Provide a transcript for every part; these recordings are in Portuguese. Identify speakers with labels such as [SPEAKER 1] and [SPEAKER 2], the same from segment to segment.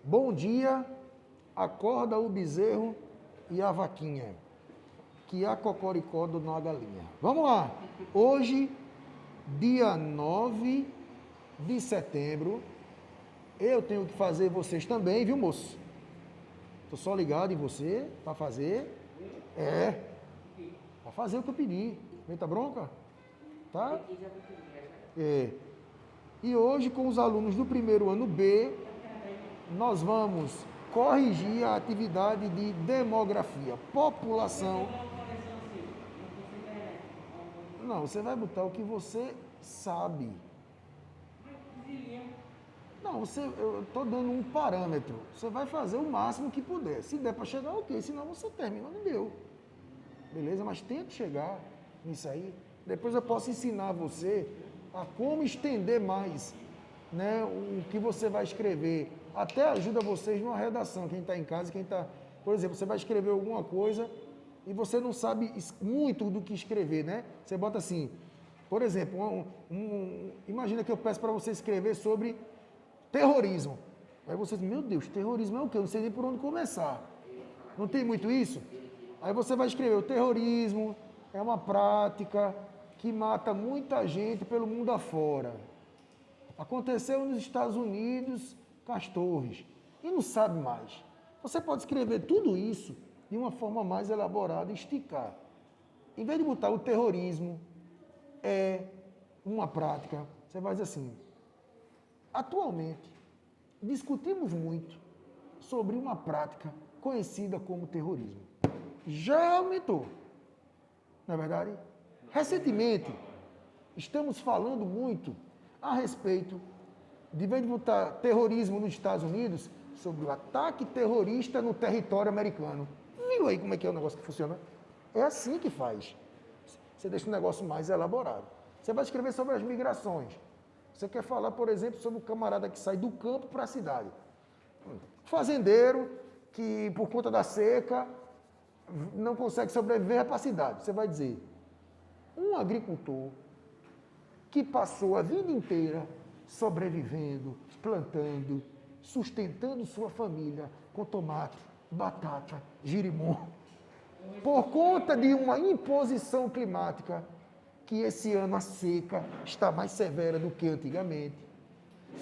[SPEAKER 1] Bom dia, acorda o bezerro e a vaquinha, que há cocoricó do na galinha. Vamos lá. Hoje, dia 9 de setembro, eu tenho que fazer vocês também, viu, moço? Tô só ligado em você para fazer. Para fazer o que eu pedi. Meta bronca? Tá? É. E hoje, com os alunos do primeiro ano B, nós vamos corrigir a atividade de demografia, população. Não, você vai botar o que você sabe. Não, eu estou dando um parâmetro. Você vai fazer o máximo que puder. Se der para chegar, ok. Senão você termina onde deu. Beleza? Mas tente chegar nisso aí. Depois eu posso ensinar você a como estender mais, né, o que você vai escrever. Até ajuda vocês numa redação, quem está em casa, quem está... Por exemplo, você vai escrever alguma coisa e você não sabe muito do que escrever, né? Você bota assim, por exemplo, imagina que eu peço para você escrever sobre terrorismo. Aí você diz, meu Deus, terrorismo é o quê? Eu não sei nem por onde começar. Não tem muito isso? Aí você vai escrever, o terrorismo é uma prática que mata muita gente pelo mundo afora. Aconteceu nos Estados Unidos, com as torres. E não sabe mais. Você pode escrever tudo isso de uma forma mais elaborada e esticar. Em vez de botar o terrorismo é uma prática, você vai dizer assim, atualmente, discutimos muito sobre uma prática conhecida como terrorismo. Já aumentou, não é verdade? Recentemente, estamos falando muito a respeito, de vez de botar terrorismo nos Estados Unidos, sobre o ataque terrorista no território americano. Viu aí como é que é o negócio que funciona? É assim que faz. Você deixa um negócio mais elaborado. Você vai escrever sobre as migrações. Você quer falar, por exemplo, sobre o camarada que sai do campo para a cidade. Fazendeiro que, por conta da seca, não consegue sobreviver para a cidade. Você vai dizer, um agricultor que passou a vida inteira sobrevivendo, plantando, sustentando sua família com tomate, batata, girimum, por conta de uma imposição climática, que esse ano a seca está mais severa do que antigamente,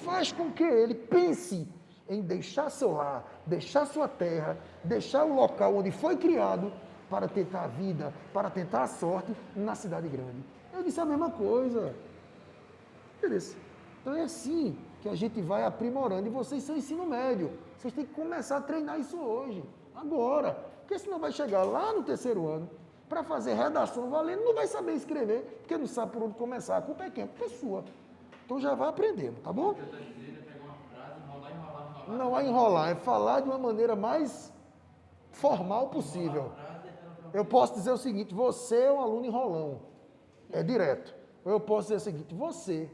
[SPEAKER 1] faz com que ele pense em deixar seu lar, deixar sua terra, deixar o local onde foi criado para tentar a vida, para tentar a sorte na cidade grande. Eu disse a mesma coisa. Beleza. Então é assim que a gente vai aprimorando. E vocês são ensino médio. Vocês têm que começar a treinar isso hoje, agora. Porque senão vai chegar lá no terceiro ano, para fazer redação valendo, não vai saber escrever, porque não sabe por onde começar. A culpa é quem? A culpa é sua. Então já vai aprendendo, tá bom? Não é enrolar, é falar de uma maneira mais formal possível. Eu posso dizer o seguinte, você é um aluno enrolão. É direto. Ou eu posso dizer o seguinte, você,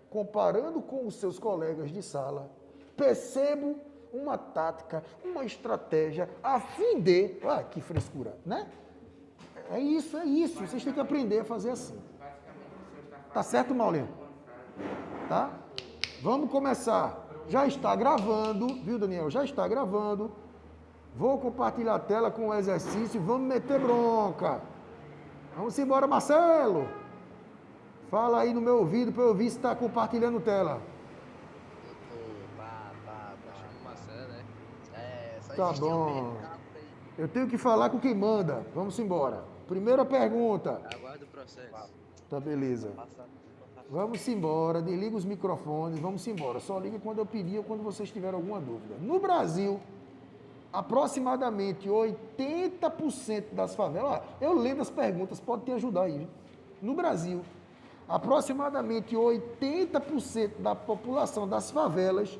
[SPEAKER 1] comparando com os seus colegas de sala, percebo uma tática, uma estratégia a fim de... Ah, que frescura, né? É isso. Vocês têm que aprender a fazer assim. Tá certo, Maulinho? Tá? Vamos começar. Já está gravando, viu, Daniel? Já está gravando. Vou compartilhar a tela com o exercício e vamos meter bronca. Vamos embora, Marcelo. Fala aí no meu ouvido para eu ouvir se está compartilhando tela.
[SPEAKER 2] Chama o Marcelo, né? Só
[SPEAKER 1] Tá
[SPEAKER 2] existia um
[SPEAKER 1] bom.
[SPEAKER 2] mercado aí.
[SPEAKER 1] Eu tenho que falar com quem manda. Vamos embora. Primeira pergunta.
[SPEAKER 2] Aguarda o processo.
[SPEAKER 1] Tá, beleza. Vamos embora. Desliga os microfones. Vamos embora. Só liga quando eu pedir ou quando vocês tiverem alguma dúvida. No Brasil, aproximadamente 80% das favelas... eu lendo as perguntas, pode te ajudar aí. Viu? No Brasil, aproximadamente 80% da população das favelas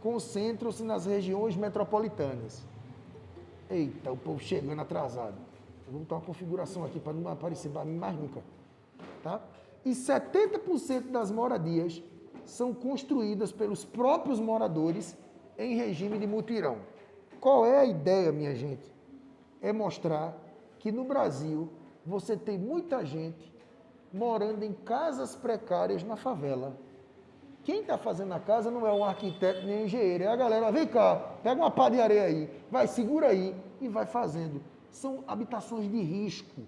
[SPEAKER 1] concentram-se nas regiões metropolitanas. Eita, o povo chegando atrasado. Eu vou botar uma configuração aqui para não aparecer mais nunca. Tá? E 70% das moradias são construídas pelos próprios moradores em regime de mutirão. Qual é a ideia, minha gente? É mostrar que no Brasil você tem muita gente morando em casas precárias na favela. Quem está fazendo a casa não é um arquiteto nem um engenheiro, é a galera, vem cá, pega uma pá de areia aí, vai, segura aí e vai fazendo. São habitações de risco.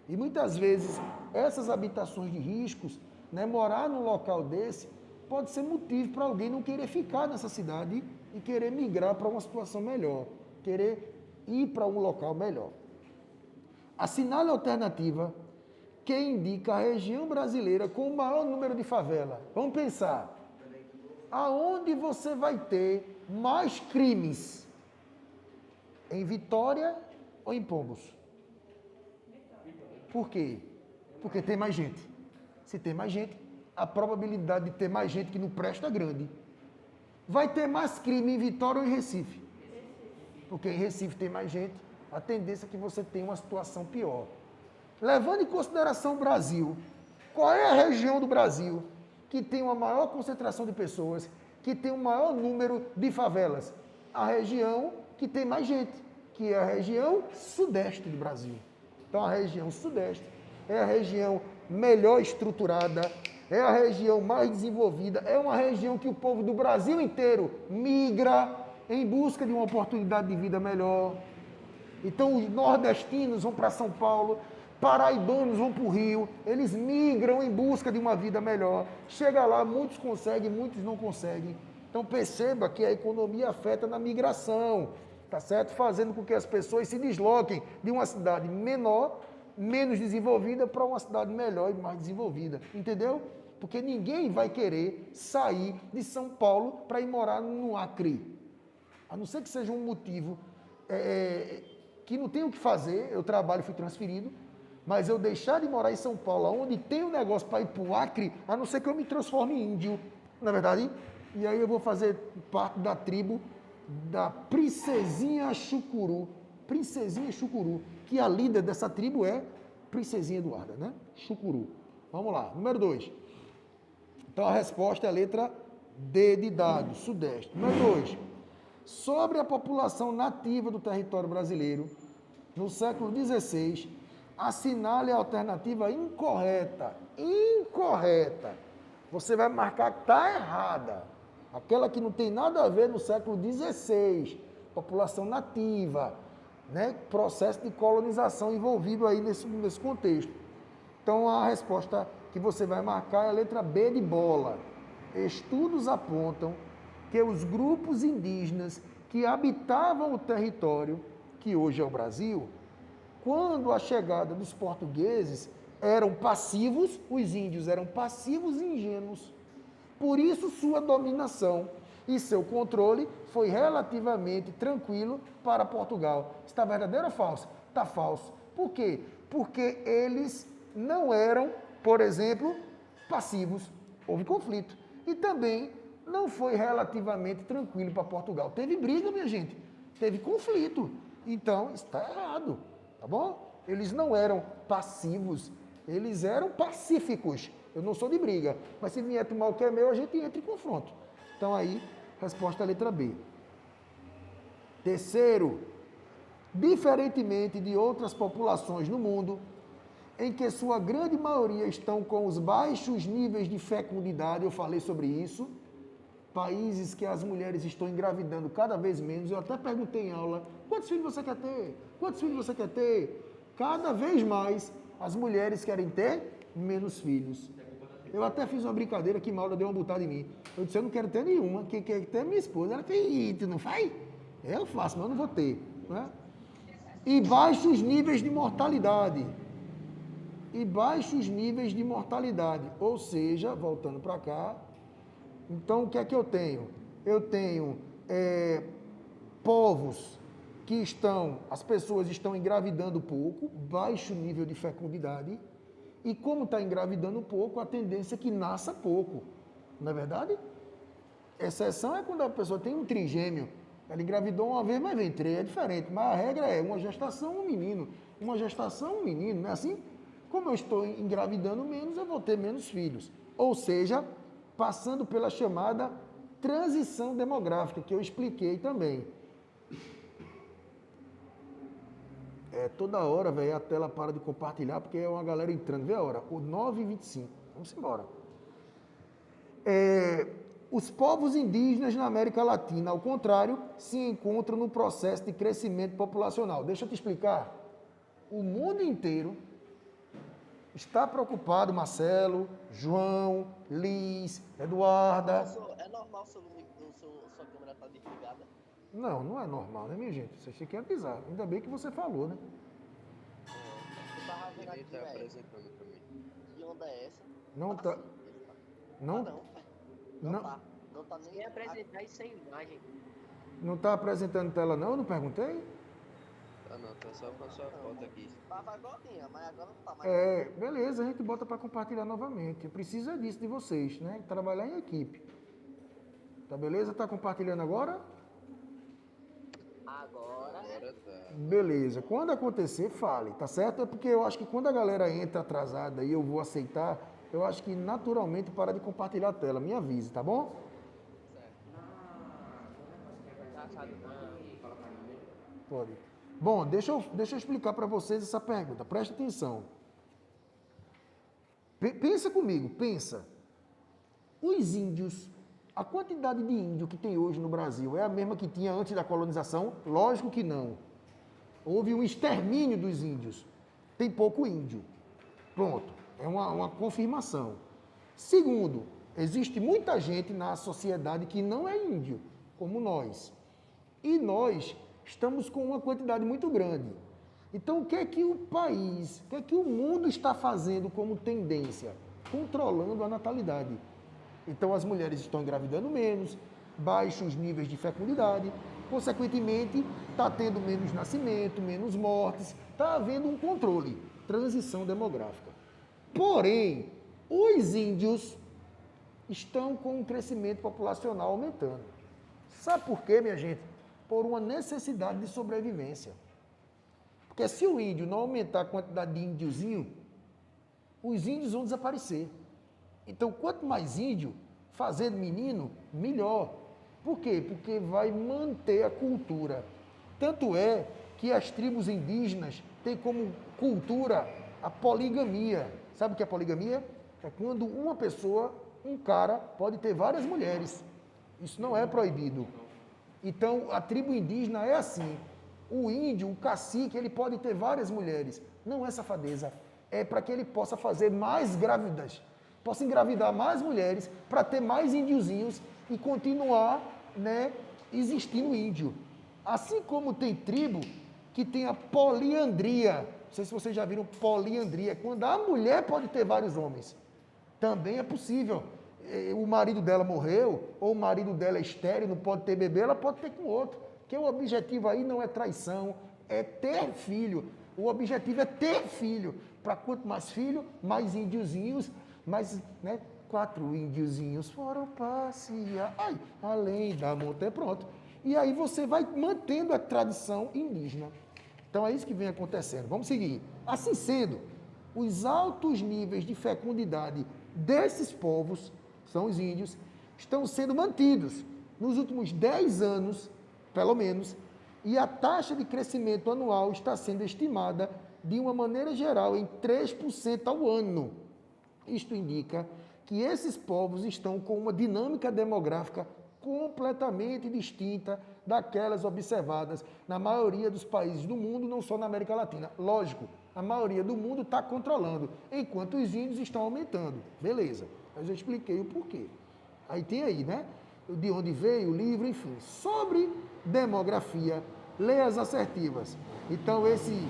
[SPEAKER 1] E muitas vezes essas habitações de riscos, né, morar num local desse, pode ser motivo para alguém não querer ficar nessa cidade e querer migrar para uma situação melhor, querer ir para um local melhor. Assinale a alternativa que indica a região brasileira com o maior número de favela. Vamos pensar. Aonde você vai ter mais crimes? Em Vitória ou em Pombos? Por quê? Porque tem mais gente. Se tem mais gente, a probabilidade de ter mais gente que não presta é grande. Vai ter mais crime em Vitória ou em Recife? Porque em Recife tem mais gente, a tendência é que você tenha uma situação pior. Levando em consideração o Brasil, qual é a região do Brasil que tem uma maior concentração de pessoas, que tem um maior número de favelas? A região que tem mais gente, que é a região sudeste do Brasil. Então a região sudeste é a região melhor estruturada, é a região mais desenvolvida, é uma região que o povo do Brasil inteiro migra em busca de uma oportunidade de vida melhor. Então os nordestinos vão para São Paulo, paraibanos vão para o Rio, eles migram em busca de uma vida melhor. Chega lá, muitos conseguem, muitos não conseguem. Então perceba que a economia afeta na migração, tá certo? Fazendo com que as pessoas se desloquem de uma cidade menor, menos desenvolvida, para uma cidade melhor e mais desenvolvida. Entendeu? Porque ninguém vai querer sair de São Paulo para ir morar no Acre. A não ser que seja um motivo que não tem o que fazer, eu trabalho, fui transferido, mas eu deixar de morar em São Paulo, onde tem um negócio para ir para o Acre, a não ser que eu me transforme em índio, na verdade, e aí eu vou fazer parte da tribo da Princesinha Chucuru, que a líder dessa tribo é Princesinha Eduarda, né? Chucuru. Vamos lá, número 2. Então a resposta é a letra D de dado, Sudeste. Número 2. Sobre a população nativa do território brasileiro, no século XVI, assinale a alternativa incorreta. Incorreta. Você vai marcar que está errada. Aquela que não tem nada a ver no século XVI. População nativa, né? Processo de colonização envolvido aí nesse contexto. Então a resposta que você vai marcar é a letra B de bola. Estudos apontam que os grupos indígenas que habitavam o território, que hoje é o Brasil, quando a chegada dos portugueses eram passivos, os índios eram passivos e ingênuos. Por isso sua dominação e seu controle foi relativamente tranquilo para Portugal. Está verdadeiro ou falso? Está falso. Por quê? Porque eles não eram, por exemplo, passivos. Houve conflito. E também não foi relativamente tranquilo para Portugal. Teve briga, minha gente. Teve conflito. Então, está errado. Tá bom? Eles não eram passivos. Eles eram pacíficos. Eu não sou de briga. Mas se vier tomar o que é meu, a gente entra em confronto. Então, aí, resposta à letra B. Terceiro, diferentemente de outras populações no mundo, em que sua grande maioria estão com os baixos níveis de fecundidade, eu falei sobre isso, países que as mulheres estão engravidando cada vez menos, eu até perguntei em aula, quantos filhos você quer ter? Quantos filhos você quer ter? Cada vez mais as mulheres querem ter menos filhos. Eu até fiz uma brincadeira que Maura deu uma butada em mim. Eu disse, eu não quero ter nenhuma, quem quer ter é minha esposa. Ela fez, e tu não faz? Eu faço, mas eu não vou ter. Né? E baixos níveis de mortalidade. Ou seja, voltando para cá, então o que é que eu tenho? Eu tenho povos que as pessoas estão engravidando pouco, baixo nível de fecundidade, e como está engravidando pouco, a tendência é que nasça pouco, não é verdade? Exceção é quando a pessoa tem um trigêmeo, ela engravidou uma vez, mas vem três, é diferente, mas a regra é uma gestação, um menino, não é assim? Como eu estou engravidando menos, eu vou ter menos filhos. Ou seja, passando pela chamada transição demográfica, que eu expliquei também. Toda hora, velho, a tela para de compartilhar, porque é uma galera entrando. Vê a hora, o 9h25. Vamos embora. Os povos indígenas na América Latina, ao contrário, se encontram no processo de crescimento populacional. Deixa eu te explicar. O mundo inteiro está preocupado, Marcelo, João, Liz, Eduarda.
[SPEAKER 3] É normal sua câmera estar desligada?
[SPEAKER 1] Não, não é normal, né, minha gente? Vocês têm que avisar. Ainda bem que você falou, né?
[SPEAKER 3] Eu tava vendo
[SPEAKER 2] Ninguém
[SPEAKER 3] aqui,
[SPEAKER 2] tá
[SPEAKER 3] velho.
[SPEAKER 2] apresentando pra mim.
[SPEAKER 3] Que onda é essa?
[SPEAKER 1] Não tá.
[SPEAKER 3] Sim, ele tá.
[SPEAKER 1] Não,
[SPEAKER 3] Não. Não
[SPEAKER 1] não,
[SPEAKER 3] tá. Não tá
[SPEAKER 4] Sem
[SPEAKER 3] nem...
[SPEAKER 4] apresentar e sem imagem.
[SPEAKER 1] não tá apresentando tela, não? Eu não perguntei?
[SPEAKER 2] Tá não, tá só com a sua foto aqui.
[SPEAKER 3] Tava igualzinha, mas agora não tá mais.
[SPEAKER 1] Beleza, a gente bota para compartilhar novamente. Precisa disso de vocês, né? Trabalhar em equipe. Tá beleza? Tá compartilhando agora?
[SPEAKER 4] Agora,
[SPEAKER 2] Agora tá.
[SPEAKER 1] Beleza. Quando acontecer, fale, tá certo? É porque eu acho que quando a galera entra atrasada e eu vou aceitar, eu acho que naturalmente para de compartilhar a tela. Me avise, tá bom? Pode. Bom, deixa eu explicar para vocês essa pergunta. Presta atenção. Pensa comigo, pensa. Os índios, a quantidade de índio que tem hoje no Brasil é a mesma que tinha antes da colonização? Lógico que não. Houve um extermínio dos índios. Tem pouco índio. Pronto. É uma confirmação. Segundo, existe muita gente na sociedade que não é índio, como nós. E nós estamos com uma quantidade muito grande. Então, o que é que o país, o que é que o mundo está fazendo como tendência? Controlando a natalidade. Então, as mulheres estão engravidando menos, baixos níveis de fecundidade, consequentemente, está tendo menos nascimento, menos mortes, está havendo um controle, transição demográfica. Porém, os índios estão com um crescimento populacional aumentando. Sabe por quê, minha gente? Por uma necessidade de sobrevivência. Porque se o índio não aumentar a quantidade de índiozinho, os índios vão desaparecer. Então, quanto mais índio fazendo menino, melhor. Por quê? Porque vai manter a cultura. Tanto é que as tribos indígenas têm como cultura a poligamia. Sabe o que é poligamia? É quando uma pessoa, um cara, pode ter várias mulheres. Isso não é proibido. Então, a tribo indígena é assim. O índio, o cacique, ele pode ter várias mulheres. Não é safadeza. É para que ele possa fazer mais grávidas. Possa engravidar mais mulheres para ter mais índiozinhos e continuar, né, existindo índio. Assim como tem tribo que tem a poliandria. Não sei se vocês já viram poliandria. Quando a mulher pode ter vários homens. Também é possível. O marido dela morreu, ou o marido dela é estéril, não pode ter bebê, ela pode ter com outro. Porque o objetivo aí não é traição, é ter filho. O objetivo é ter filho. Para quanto mais filho, mais índiozinhos, mais, né? 4 índiozinhos foram passear, além da montanha, pronto. E aí você vai mantendo a tradição indígena. Então é isso que vem acontecendo. Vamos seguir. Assim sendo, os altos níveis de fecundidade desses povos, são os índios, estão sendo mantidos nos últimos 10 anos, pelo menos, e a taxa de crescimento anual está sendo estimada, de uma maneira geral, em 3% ao ano. Isto indica que esses povos estão com uma dinâmica demográfica completamente distinta daquelas observadas na maioria dos países do mundo, não só na América Latina. Lógico, a maioria do mundo está controlando, enquanto os índios estão aumentando. Beleza, eu já expliquei o porquê. Aí tem aí, né? De onde veio o livro, enfim. Sobre demografia, leia as assertivas. Então, esse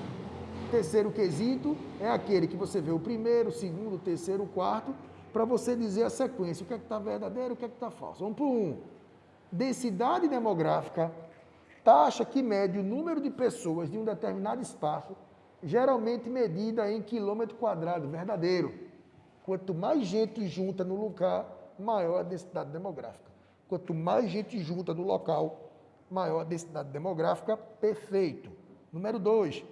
[SPEAKER 1] terceiro quesito é aquele que você vê o primeiro, o segundo, o terceiro, o quarto, para você dizer a sequência, o que é que está verdadeiro, o que é que está falso. Vamos para o 1. Densidade demográfica, taxa que mede o número de pessoas de um determinado espaço, geralmente medida em quilômetro quadrado, verdadeiro. Quanto mais gente junta no lugar, maior a densidade demográfica. Quanto mais gente junta no local, maior a densidade demográfica, perfeito. Número 2,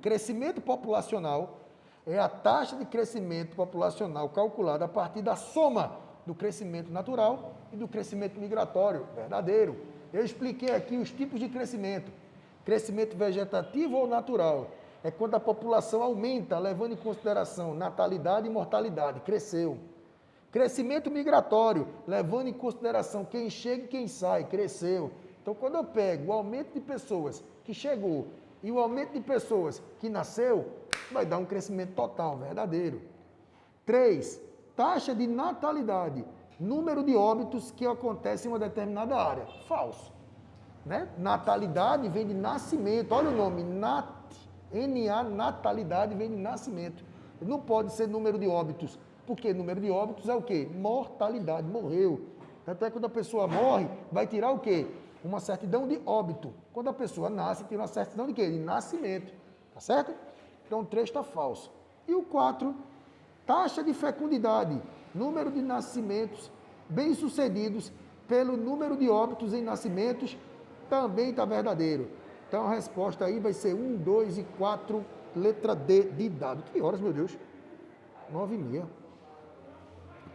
[SPEAKER 1] crescimento populacional é a taxa de crescimento populacional calculada a partir da soma do crescimento natural e do crescimento migratório, verdadeiro. Eu expliquei aqui os tipos de crescimento. Crescimento vegetativo ou natural? É quando a população aumenta, levando em consideração natalidade e mortalidade, cresceu. Crescimento migratório, levando em consideração quem chega e quem sai, cresceu. Então, quando eu pego o aumento de pessoas que chegou e o aumento de pessoas que nasceu, vai dar um crescimento total, verdadeiro. 3, taxa de natalidade, número de óbitos que acontecem em uma determinada área. Falso. Né? Natalidade vem de nascimento. Olha o nome, NA, natalidade vem de nascimento. Não pode ser número de óbitos, porque número de óbitos é o quê? Mortalidade, morreu. Até quando a pessoa morre, vai tirar o quê? Uma certidão de óbito. Quando a pessoa nasce, tira uma certidão de quê? De nascimento. Tá certo? Então o 3 está falso. E o 4, taxa de fecundidade, número de nascimentos bem-sucedidos pelo número de óbitos em nascimentos, também está verdadeiro. Então a resposta aí vai ser 1, 2 e 4, letra D de dado. Que horas, meu Deus? 9h30.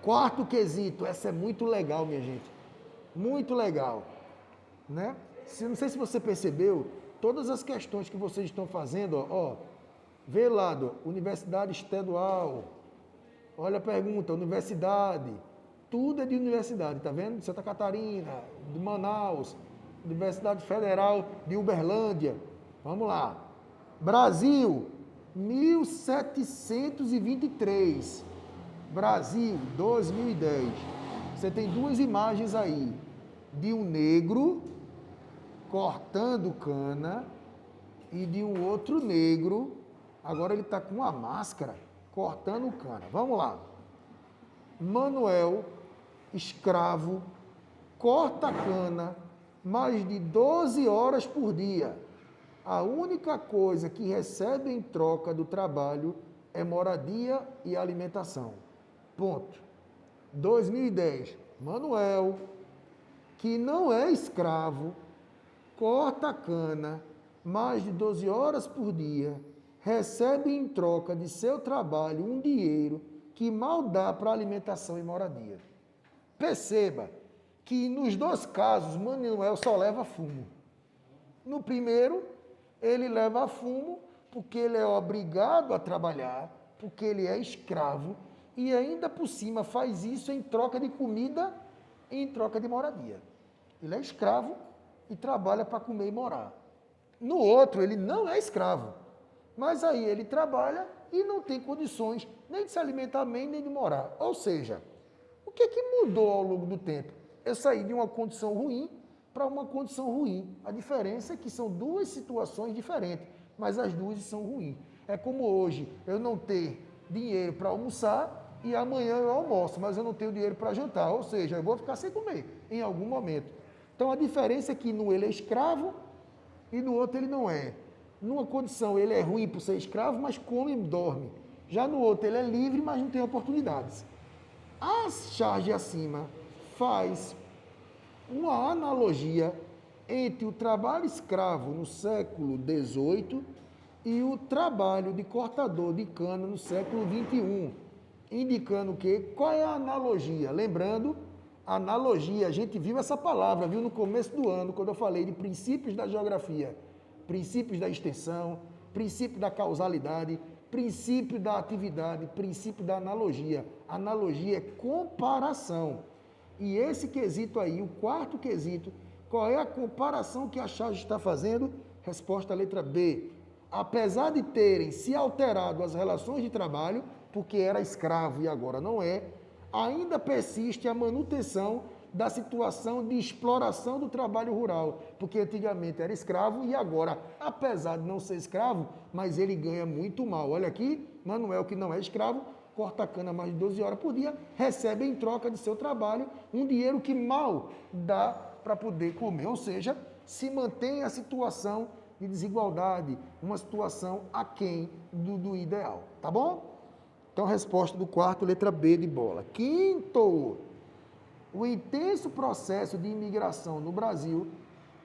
[SPEAKER 1] Quarto quesito, essa é muito legal, minha gente. Muito legal. Né? Não sei se você percebeu, todas as questões que vocês estão fazendo, ó, vê lá, universidade estadual, olha a pergunta, universidade, tudo é de universidade, tá vendo? De Santa Catarina, de Manaus, Universidade Federal de Uberlândia. Vamos lá. Brasil, 1723. Brasil, 2010. Você tem duas imagens aí, de um negro cortando cana e de um outro negro, agora ele está com uma máscara, cortando cana. Vamos lá. Manuel, escravo, corta cana mais de 12 horas por dia. A única coisa que recebe em troca do trabalho é moradia e alimentação. Ponto. 2010. Manuel, que não é escravo, corta cana mais de 12 horas por dia, recebe em troca de seu trabalho um dinheiro que mal dá para alimentação e moradia. Perceba que nos dois casos, Manuel só leva fumo. No primeiro, ele leva fumo porque ele é obrigado a trabalhar, porque ele é escravo e ainda por cima faz isso em troca de comida e em troca de moradia. Ele é escravo e trabalha para comer e morar. No outro, ele não é escravo, mas aí ele trabalha e não tem condições nem de se alimentar bem, nem de morar. Ou seja, o que mudou ao longo do tempo? Eu saí de uma condição ruim para uma condição ruim. A diferença é que são duas situações diferentes, mas as duas são ruins. É como hoje eu não ter dinheiro para almoçar e amanhã eu almoço, mas eu não tenho dinheiro para jantar, ou seja, eu vou ficar sem comer em algum momento. Então a diferença é que no ele é escravo e no outro ele não é. Numa condição ele é ruim por ser escravo, mas come e dorme. Já no outro ele é livre, mas não tem oportunidades. A charge acima faz uma analogia entre o trabalho escravo no século XVIII e o trabalho de cortador de cana no século XXI, indicando que qual é a analogia? Lembrando, analogia, a gente viu essa palavra, viu no começo do ano, quando eu falei de princípios da geografia, princípios da extensão, princípio da causalidade, princípio da atividade, princípio da analogia. Analogia é comparação. E esse quesito aí, o quarto quesito, qual é a comparação que a charge está fazendo? Resposta letra B. Apesar de terem se alterado as relações de trabalho, porque era escravo e agora não é, ainda persiste a manutenção da situação de exploração do trabalho rural, porque antigamente era escravo e agora, apesar de não ser escravo, mas ele ganha muito mal. Olha aqui, Manuel, que não é escravo, corta a cana mais de 12 horas por dia, recebe em troca de seu trabalho um dinheiro que mal dá para poder comer, ou seja, se mantém a situação de desigualdade, uma situação aquém do ideal, tá bom? Então, resposta do quarto, letra B de bola. Quinto, o intenso processo de imigração no Brasil,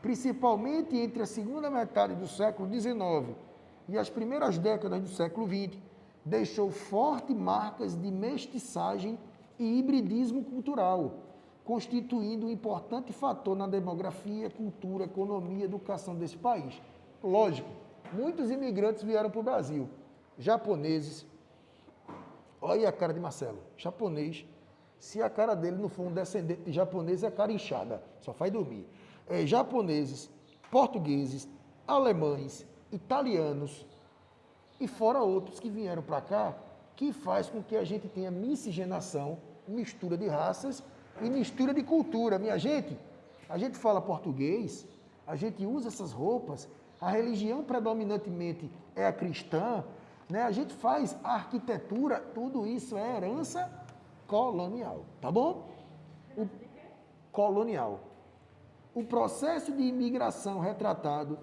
[SPEAKER 1] principalmente entre a segunda metade do século XIX e as primeiras décadas do século XX, deixou fortes marcas de mestiçagem e hibridismo cultural, constituindo um importante fator na demografia, cultura, economia e educação desse país. Lógico, muitos imigrantes vieram para o Brasil, japoneses, olha a cara de Marcelo, japonês, Se a cara dele não for um descendente de japonês, é cara inchada, só faz dormir. Japoneses, portugueses, alemães, italianos e fora outros que vieram para cá, que faz com que a gente tenha miscigenação, mistura de raças e mistura de cultura. Minha gente, a gente fala português, a gente usa essas roupas, a religião predominantemente é a cristã, né? A gente faz a arquitetura, tudo isso é herança colonial, tá bom? Colonial. O processo de imigração retratado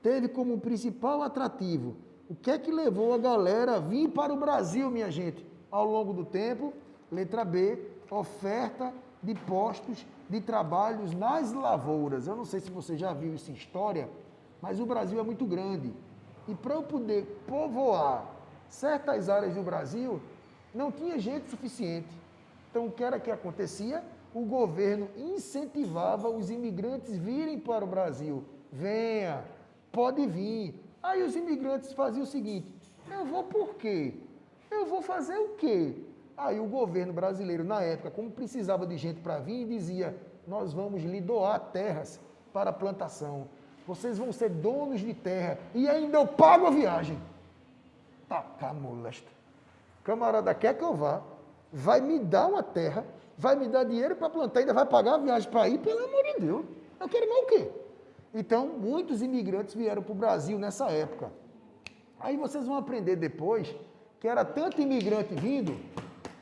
[SPEAKER 1] teve como principal atrativo o que é que levou a galera a vir para o Brasil, minha gente? Ao longo do tempo, letra B, oferta de postos de trabalhos nas lavouras. Eu não sei se você já viu isso em história, mas o Brasil é muito grande. E para eu poder povoar certas áreas do Brasil, não tinha gente suficiente. Então, o que era que acontecia? O governo incentivava os imigrantes virem para o Brasil. Venha, pode vir. Aí os imigrantes faziam o seguinte, eu vou por quê? Eu vou fazer o quê? Aí o governo brasileiro, na época, como precisava de gente para vir, dizia, nós vamos lhe doar terras para plantação. Vocês vão ser donos de terra e ainda eu pago a viagem. Taca molesta. Camarada, quer que eu vá? Vai me dar uma terra, vai me dar dinheiro para plantar, ainda vai pagar a viagem para ir, pelo amor de Deus. Eu quero mais o quê? Então, muitos imigrantes vieram para o Brasil nessa época. Aí vocês vão aprender depois que era tanto imigrante vindo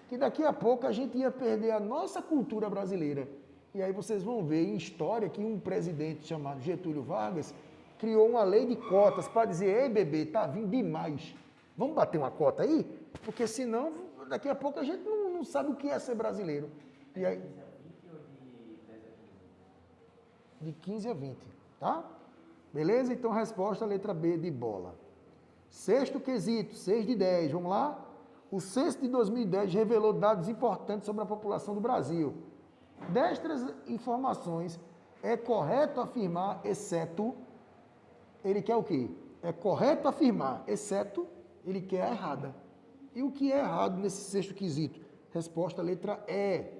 [SPEAKER 1] que daqui a pouco a gente ia perder a nossa cultura brasileira. E aí vocês vão ver em história que um presidente chamado Getúlio Vargas criou uma lei de cotas para dizer, ei bebê, tá vindo demais. Vamos bater uma cota aí? Porque senão, daqui a pouco a gente não sabe o que é ser brasileiro. E aí, de 15 a 20, tá? Beleza? Então, resposta, letra B de bola. Sexto quesito, 6 de 10, vamos lá? O censo de 2010 revelou dados importantes sobre a população do Brasil. Destas informações, é correto afirmar, exceto, ele quer o quê? É correto afirmar, exceto, ele quer a errada. E o que é errado nesse sexto quesito? Resposta, letra E.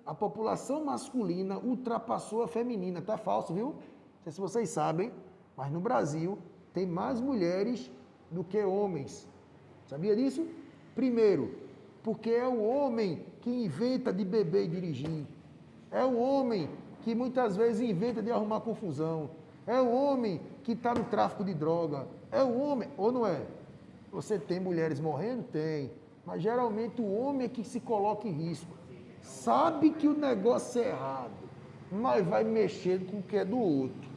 [SPEAKER 1] A população masculina ultrapassou a feminina. Tá falso, viu? Não sei se vocês sabem, mas no Brasil tem mais mulheres do que homens. Sabia disso? Primeiro, porque é o homem que inventa de beber e dirigir. É o homem que muitas vezes inventa de arrumar confusão. É o homem que está no tráfico de droga. É o homem, ou não é? Você tem mulheres morrendo? Tem. Mas geralmente o homem é que se coloca em risco. Sabe que o negócio é errado, mas vai mexer com o que é do outro.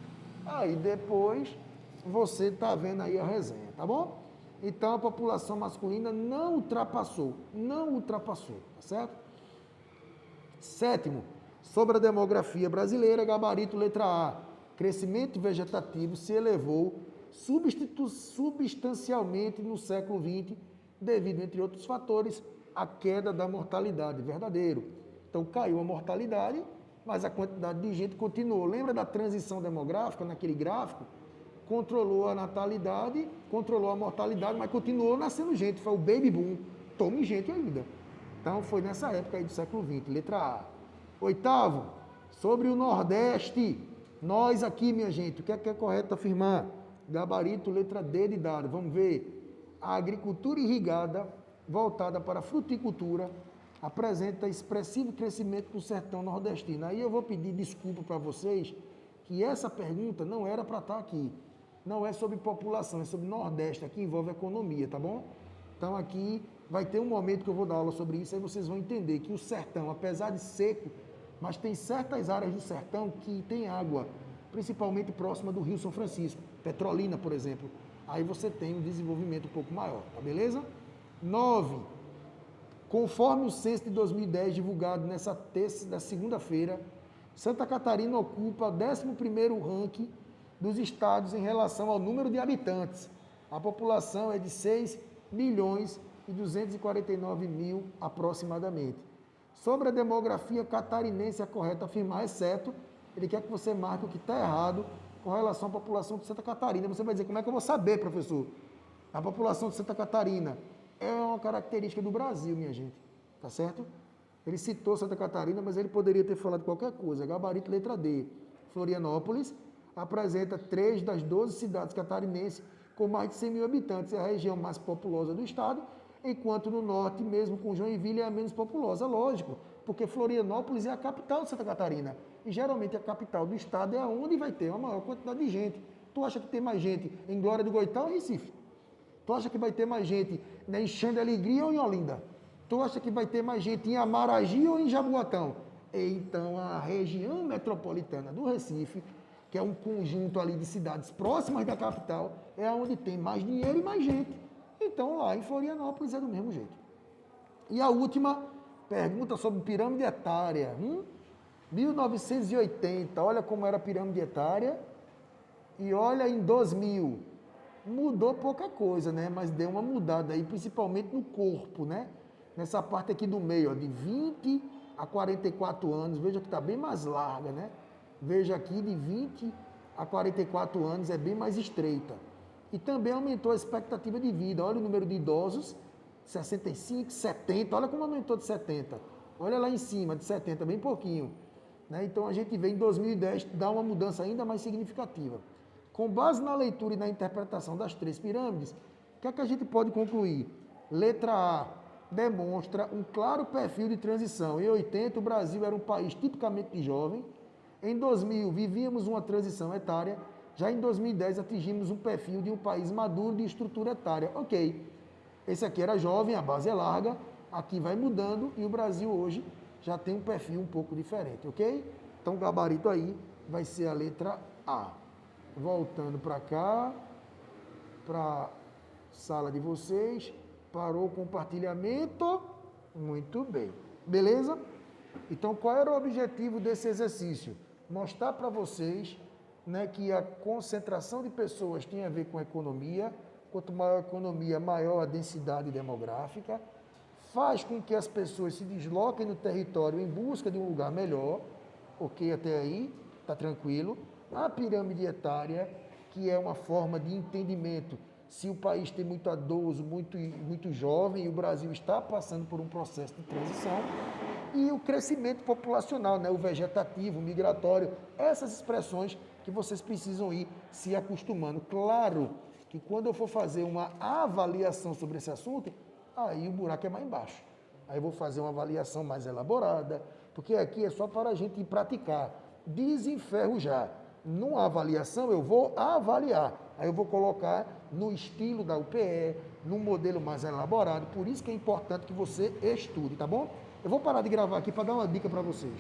[SPEAKER 1] Aí depois você está vendo aí a resenha, tá bom? Então a população masculina não ultrapassou, tá certo? Sétimo, sobre a demografia brasileira, gabarito letra A. Crescimento vegetativo se elevou substancialmente no século XX, devido, entre outros fatores, à queda da mortalidade. Verdadeiro. Então caiu a mortalidade, mas a quantidade de gente continuou. Lembra da transição demográfica naquele gráfico? Controlou a natalidade, controlou a mortalidade, mas continuou nascendo gente. Foi o baby boom. Tome gente ainda. Então foi nessa época aí do século XX. Letra A. Oitavo, sobre o Nordeste. Nós aqui, minha gente, o que é correto afirmar? Gabarito, letra D de dado. Vamos ver. A agricultura irrigada, voltada para a fruticultura, apresenta expressivo crescimento no sertão nordestino. Aí eu vou pedir desculpa para vocês, que essa pergunta não era para estar aqui. Não é sobre população, é sobre Nordeste, aqui envolve economia, tá bom? Então aqui vai ter um momento que eu vou dar aula sobre isso, aí vocês vão entender que o sertão, apesar de seco, mas tem certas áreas do sertão que tem água, principalmente próxima do Rio São Francisco, Petrolina, por exemplo. Aí você tem um desenvolvimento um pouco maior, tá beleza? 9. Conforme o censo de 2010 divulgado nessa terça da segunda-feira, Santa Catarina ocupa o 11º ranking dos estados em relação ao número de habitantes. A população é de 6.249.000 aproximadamente. Sobre a demografia catarinense é correto afirmar, exceto, ele quer que você marque o que está errado com relação à população de Santa Catarina. Você vai dizer, como é que eu vou saber, professor? A população de Santa Catarina é uma característica do Brasil, minha gente, tá certo? Ele citou Santa Catarina, mas ele poderia ter falado qualquer coisa. Gabarito letra D. Florianópolis apresenta 3 das 12 cidades catarinenses com mais de 100 mil habitantes. É a região mais populosa do estado, enquanto no norte, mesmo com Joinville, é a menos populosa. Lógico, porque Florianópolis é a capital de Santa Catarina. E geralmente a capital do estado é onde vai ter uma maior quantidade de gente. Tu acha que tem mais gente em Glória do Goitá ou em Recife? Tu acha que vai ter mais gente em Xande de Alegria ou em Olinda? Tu acha que vai ter mais gente em Amaragi ou em Jaboatão? Então, a região metropolitana do Recife, que é um conjunto ali de cidades próximas da capital, é onde tem mais dinheiro e mais gente. Então, lá em Florianópolis é do mesmo jeito. E a última pergunta sobre pirâmide etária. 1980, olha como era a pirâmide etária. E olha em 2000. Mudou pouca coisa, né? Mas deu uma mudada aí, principalmente no corpo, né? Nessa parte aqui do meio, ó, de 20 a 44 anos, veja que está bem mais larga, né? Veja aqui, de 20 a 44 anos é bem mais estreita. E também aumentou a expectativa de vida. Olha o número de idosos, 65, 70, olha como aumentou de 70. Olha lá em cima, de 70, bem pouquinho. Né? Então a gente vê em 2010 dá uma mudança ainda mais significativa. Com base na leitura e na interpretação das 3 pirâmides, o que é que a gente pode concluir? Letra A demonstra um claro perfil de transição. Em 80, o Brasil era um país tipicamente de jovem. Em 2000, vivíamos uma transição etária. Já em 2010, atingimos um perfil de um país maduro de estrutura etária. Ok, esse aqui era jovem, a base é larga, aqui vai mudando e o Brasil hoje já tem um perfil um pouco diferente, ok? Então, o gabarito aí vai ser a letra A. Voltando para cá, para a sala de vocês. Parou o compartilhamento? Muito bem. Beleza? Então, qual era o objetivo desse exercício? Mostrar para vocês, né, que a concentração de pessoas tem a ver com a economia. Quanto maior a economia, maior a densidade demográfica. Faz com que as pessoas se desloquem no território em busca de um lugar melhor. Ok, até aí, tá tranquilo. A pirâmide etária, que é uma forma de entendimento se o país tem muito idoso, muito jovem, e o Brasil está passando por um processo de transição, e o crescimento populacional, né, o vegetativo, o migratório, essas expressões que vocês precisam ir se acostumando. Claro que quando eu for fazer uma avaliação sobre esse assunto, aí o buraco é mais embaixo. Aí eu vou fazer uma avaliação mais elaborada, porque aqui é só para a gente praticar. Desenferrujar. Numa avaliação, eu vou avaliar. Aí eu vou colocar no estilo da UPE, num modelo mais elaborado. Por isso que é importante que você estude, tá bom? Eu vou parar de gravar aqui para dar uma dica para vocês.